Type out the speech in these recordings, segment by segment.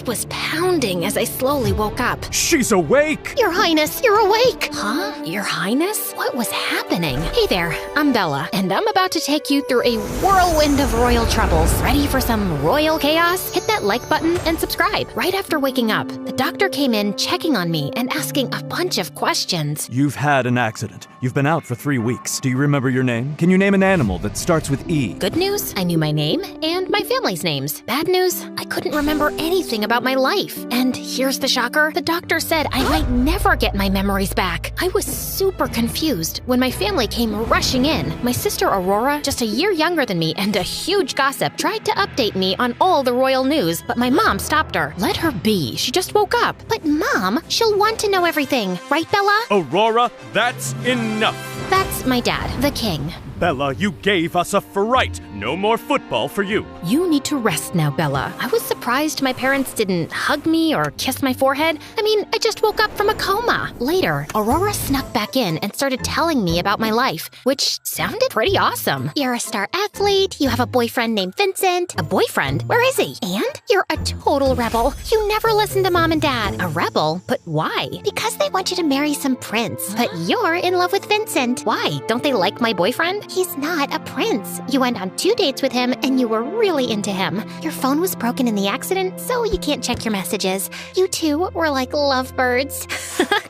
head was pounding as I slowly woke up. She's awake! Your Highness, you're awake! Huh? Your Highness? What was happening? Hey there, I'm Bella, and I'm about to take you through a whirlwind of royal troubles. Ready for some royal chaos? Hit that like button and subscribe. Right after waking up, the doctor came in checking on me and asking a bunch of questions. You've had an accident. You've been out for 3 weeks. Do you remember your name? Can you name an animal that starts with E? Good news, I knew my name and my family's names. Bad news, I couldn't remember anything about my life. And here's the shocker, the doctor said I might never get my memories back. I was super confused when my family came rushing in. My sister Aurora, just a year younger than me and a huge gossip, tried to update me on all the royal news, but my mom stopped her. Let her be, she just woke up. But Mom, she'll want to know everything, right Bella? Aurora, that's enough! That's my dad, the king. Bella, you gave us a fright. No more football for you. You need to rest now, Bella. I was surprised my parents didn't hug me or kiss my forehead. I mean, I just woke up from a coma. Later, Aurora snuck back in and started telling me about my life, which sounded pretty awesome. You're a star athlete, you have a boyfriend named Vincent. A boyfriend? Where is he? And you're a total rebel. You never listen to Mom and Dad. A rebel? But why? Because they want you to marry some prince. But you're in love with Vincent. Why? Don't they like my boyfriend? He's not a prince. You went on 2 dates with him and you were really into him. Your phone was broken in the accident, so you can't check your messages. You two were like lovebirds.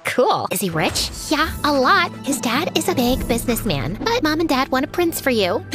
Cool. Is he rich? Yeah, a lot. His dad is a big businessman, but Mom and Dad want a prince for you.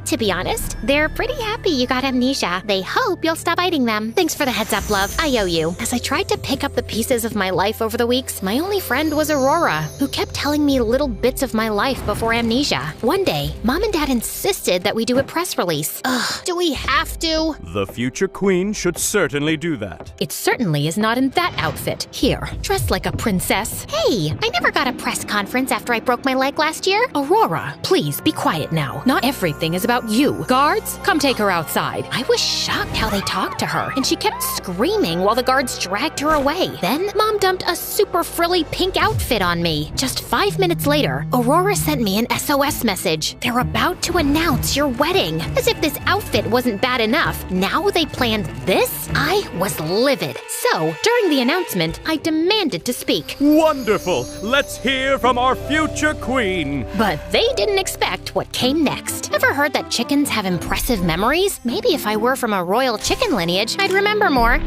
To be honest, they're pretty happy you got amnesia. They hope you'll stop biting them. Thanks for the heads up, love. I owe you. As I tried to pick up the pieces of my life over the weeks, my only friend was Aurora, who kept telling me little bits of my life before amnesia. One day, Mom and Dad insisted that we do a press release. Ugh, do we have to? The future queen should certainly do that. It certainly is not in that outfit. Here, dressed like a princess. Hey, I never got a press conference after I broke my leg last year. Aurora, please be quiet now. Not everything is about you. Guards, come take her outside. I was shocked how they talked to her, and she kept screaming while the guards dragged her away. Then, Mom dumped a super frilly pink outfit on me. Just 5 minutes later, Aurora sent me an SOS message. They're about to announce your wedding. As if this outfit wasn't bad enough, now they planned this? I was livid. So, during the announcement, I demanded to speak. Wonderful! Let's hear from our future queen! But they didn't expect what came next. Ever heard that chickens have impressive memories? Maybe if I were from a royal chicken lineage, I'd remember more.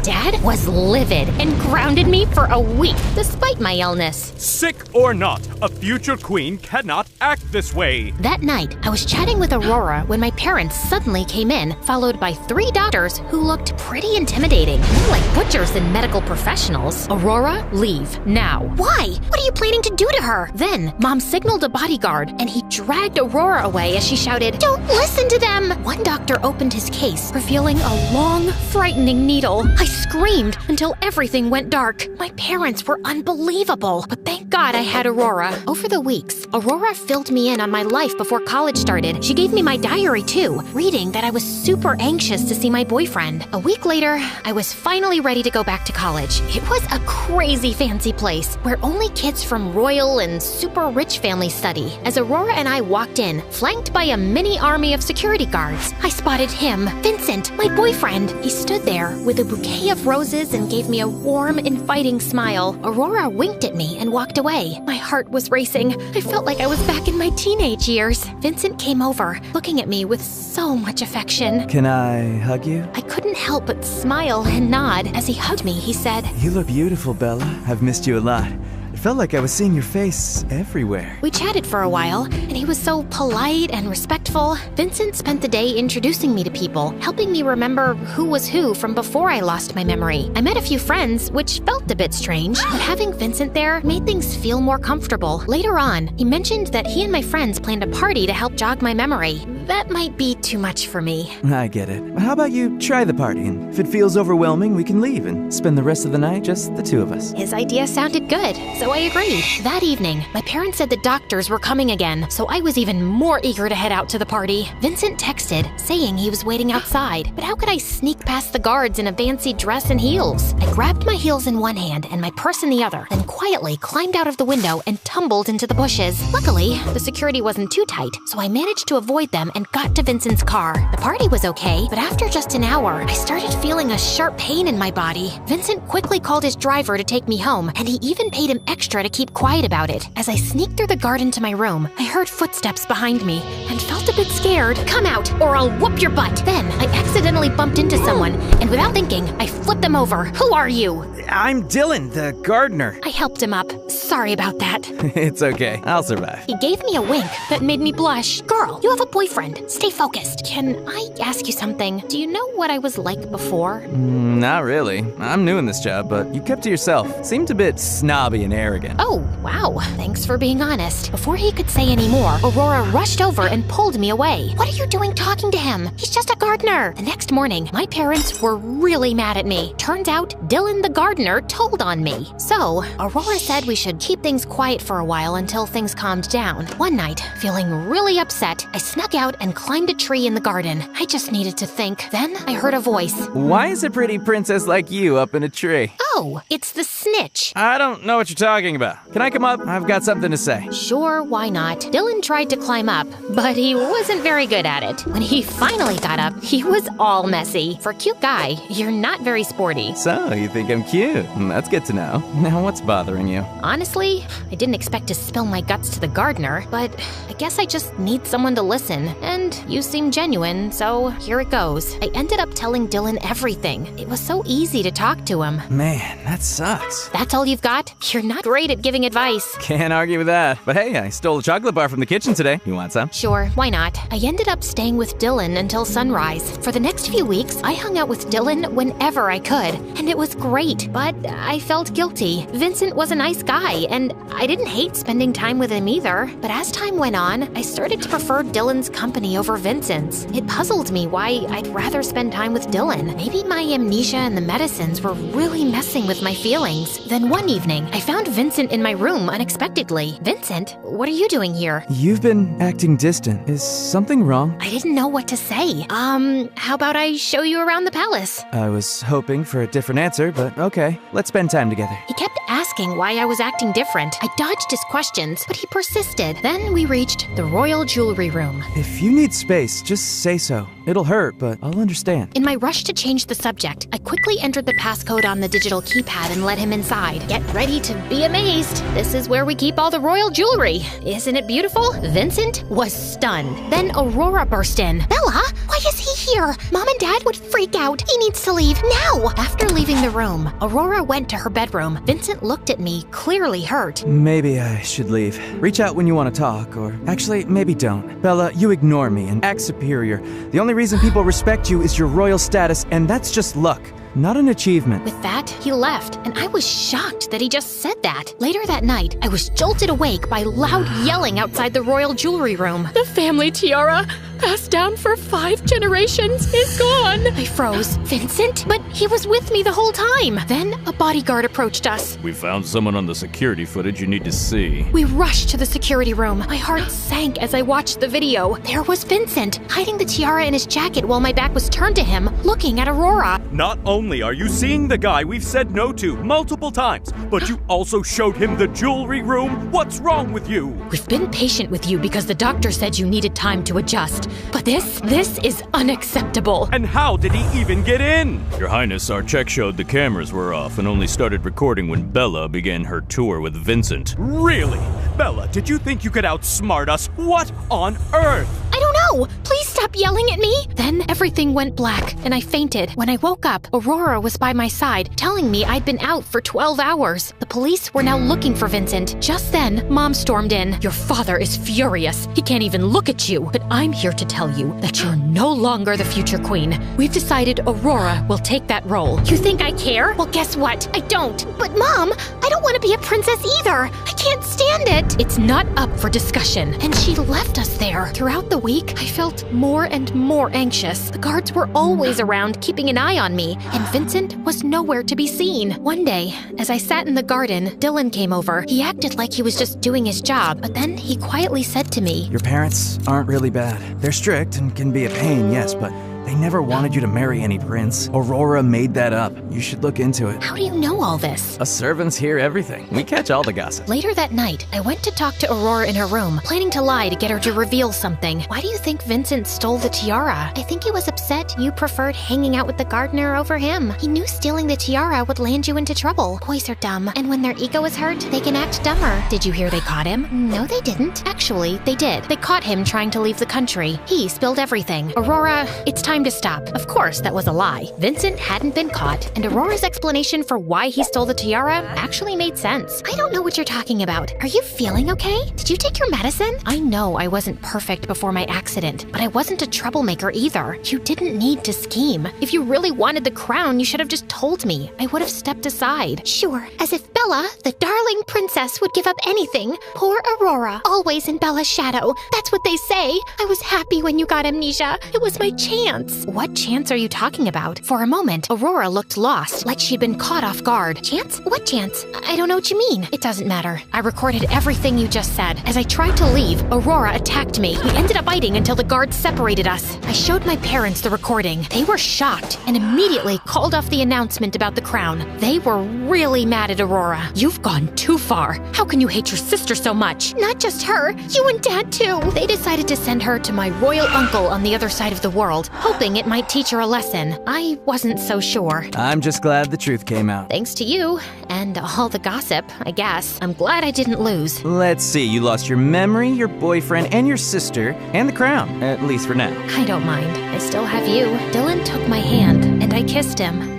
Dad was livid and grounded me for a week, despite my illness. Sick or not, a future queen cannot act this way. That night, I was chatting with Aurora when my parents suddenly came in, followed by 3 daughters who looked pretty intimidating, more like butchers than medical professionals. Aurora, leave, now. Why? What are you planning to do to her? Then, Mom signaled a bodyguard, and he dragged Aurora away as she shouted, "Don't listen to them!" One doctor opened his case, revealing a long, frightening needle. I screamed until everything went dark. My parents were unbelievable, but thank God I had Aurora. Over the weeks, Aurora filled me in on my life before college started. She gave me my diary too, reading that I was super anxious to see my boyfriend. A week later, I was finally ready to go back to college. It was a crazy fancy place where only kids from royal and super rich families study. As Aurora and I walked in, flanked by a mini army of security guards, I spotted him, Vincent, my boyfriend. He stood there with a bouquet of roses and gave me a warm, inviting smile. Aurora winked at me and walked away. My heart was racing. I felt like I was back in my teenage years. Vincent came over, looking at me with so much affection. Can I hug you? I couldn't help but smile and nod. As he hugged me, he said, You look beautiful, Bella. I've missed you a lot. It felt like I was seeing your face everywhere. We chatted for a while, and he was so polite and respectful. Vincent spent the day introducing me to people, helping me remember who was who from before I lost my memory. I met a few friends, which felt a bit strange, but having Vincent there made things feel more comfortable. Later on, he mentioned that he and my friends planned a party to help jog my memory. That might be too much for me. I get it. But how about you try the party, and if it feels overwhelming, we can leave and spend the rest of the night just the 2 of us. His idea sounded good, so I agreed. That evening, my parents said the doctors were coming again, so I was even more eager to head out to the party. Vincent texted, saying he was waiting outside, but how could I sneak past the guards in a fancy dress and heels? I grabbed my heels in one hand and my purse in the other, then quietly climbed out of the window and tumbled into the bushes. Luckily, the security wasn't too tight, so I managed to avoid them and got to Vincent's car. The party was okay, but after just an hour, I started feeling a sharp pain in my body. Vincent quickly called his driver to take me home, and he even paid him extra to keep quiet about it. As I sneaked through the garden to my room, I heard footsteps behind me and felt a bit scared. "Come out, or I'll whoop your butt." Then I accidentally bumped into someone, and without thinking, I flipped them over. "Who are you?" I'm Dylan, the gardener. I helped him up. Sorry about that. It's okay. I'll survive. He gave me a wink that made me blush. "Girl, you have a boyfriend. Stay focused. Can I ask you something? Do you know what I was like before?" Not really. I'm new in this job, but you kept to yourself. Seemed a bit snobby and arrogant. Oh, wow. Thanks for being honest. Before he could say any more, Aurora rushed over and pulled me away. "What are you doing talking to him? He's just a gardener." The next morning, my parents were really mad at me. Turns out, Dylan the gardener told on me. So, Aurora said we should keep things quiet for a while until things calmed down. One night, feeling really upset, I snuck out and climbed a tree in the garden. I just needed to think. Then I heard a voice. Why is a pretty princess like you up in a tree? "Oh, it's the snitch." I don't know what you're talking about. Can I come up? I've got something to say. Sure, why not? Dylan tried to climb up, but he wasn't very good at it. When he finally got up, he was all messy. For a cute guy, you're not very sporty. So, you think I'm cute? That's good to know. Now, what's bothering you? Honestly, I didn't expect to spill my guts to the gardener, but I guess I just need someone to listen. And you seem genuine, so here it goes. I ended up telling Dylan everything. It was so easy to talk to him. Man, that sucks. That's all you've got? You're not great at giving advice. Can't argue with that. But hey, I stole a chocolate bar from the kitchen today. You want some? Sure, why not? I ended up staying with Dylan until sunrise. For the next few weeks, I hung out with Dylan whenever I could, and it was great, but I felt guilty. Vincent was a nice guy, and I didn't hate spending time with him either. But as time went on, I started to prefer Dylan's company over Vincent's. It puzzled me why I'd rather spend time with Dylan. Maybe my amnesia and the medicines were really messing with my feelings. Then one evening, I found Vincent in my room unexpectedly. "Vincent, what are you doing here?" You've been acting distant. Is something wrong? I didn't know what to say. How about I show you around the palace? I was hoping for a different answer, but okay. Let's spend time together. He kept asking why I was acting different. I dodged his questions, but he persisted. Then we reached the royal jewelry room. If you need space, just say so. It'll hurt, but I'll understand. In my rush to change the subject, I quickly entered the passcode on the digital keypad and let him inside. Get ready to be amazed. This is where we keep all the royal jewelry. Isn't it beautiful? Vincent was stunned. Then Aurora burst in. "Bella, why is he here? Mom and Dad would freak out. He needs to leave now." After leaving the room, Aurora went to her bedroom. Vincent looked at me, clearly hurt. Maybe I should leave. Reach out when you want to talk, or actually, maybe don't. Bella, you ignore me and act superior. The only reason people respect you is your royal status, and that's just luck. Not an achievement. With that, he left, and I was shocked that he just said that. Later that night, I was jolted awake by loud yelling outside the royal jewelry room. "The family tiara, passed down for 5 generations, is gone." I froze. "Vincent? But he was with me the whole time." Then a bodyguard approached us. "We found someone on the security footage you need to see." We rushed to the security room. My heart sank as I watched the video. There was Vincent, hiding the tiara in his jacket while my back was turned to him, looking at Aurora. Not only are you seeing the guy we've said no to multiple times, but you also showed him the jewelry room? What's wrong with you? We've been patient with you because the doctor said you needed time to adjust. But this is unacceptable. And how did he even get in? Your Highness, our check showed the cameras were off and only started recording when Bella began her tour with Vincent. Really? Bella, did you think you could outsmart us? What on earth? I don't know. Please stop yelling at me. Then everything went black and I fainted. When I woke up, Aurora was by my side, telling me I'd been out for 12 hours. The police were now looking for Vincent. Just then, Mom stormed in. "Your father is furious. He can't even look at you. But I'm here to tell you that you're no longer the future queen. We've decided Aurora will take that role." "You think I care?" "Well, guess what? I don't." "But Mom, I don't want to be a princess either. I can't stand it." It's not up for discussion. And she left us there. Throughout the week, I felt more and more anxious. The guards were always around, keeping an eye on me, and Vincent was nowhere to be seen. One day, as I sat in the garden, Dylan came over. He acted like he was just doing his job, but then he quietly said to me, Your parents aren't really bad. They're strict and can be a pain, yes, but They never wanted you to marry any prince. Aurora made that up. You should look into it. How do you know all this? Us servants hear everything. We catch all the gossip. Later that night, I went to talk to Aurora in her room, planning to lie to get her to reveal something. Why do you think Vincent stole the tiara? I think he was upset you preferred hanging out with the gardener over him. He knew stealing the tiara would land you into trouble. Boys are dumb, and when their ego is hurt, they can act dumber. Did you hear they caught him? No, they didn't. Actually, they did. They caught him trying to leave the country. He spilled everything. Aurora, it's time to stop. Of course, that was a lie. Vincent hadn't been caught, and Aurora's explanation for why he stole the tiara actually made sense. I don't know what you're talking about. Are you feeling okay? Did you take your medicine? I know I wasn't perfect before my accident, but I wasn't a troublemaker either. You didn't need to scheme. If you really wanted the crown, you should have just told me. I would have stepped aside. Sure, as if Bella, the darling princess, would give up anything. Poor Aurora, always in Bella's shadow. That's what they say. I was happy when you got amnesia. It was my chance. What chance are you talking about? For a moment, Aurora looked lost, like she'd been caught off guard. Chance? What chance? I don't know what you mean. It doesn't matter. I recorded everything you just said. As I tried to leave, Aurora attacked me. We ended up fighting until the guards separated us. I showed my parents the recording. They were shocked and immediately called off the announcement about the crown. They were really mad at Aurora. You've gone too far. How can you hate your sister so much? Not just her, you and Dad too. They decided to send her to my royal uncle on the other side of the world, hoping it might teach her a lesson. I wasn't so sure. I'm just glad the truth came out. Thanks to you, and all the gossip, I guess. I'm glad I didn't lose. Let's see, you lost your memory, your boyfriend, and your sister, and the crown, at least for now. I don't mind. I still have you. Dylan took my hand, and I kissed him.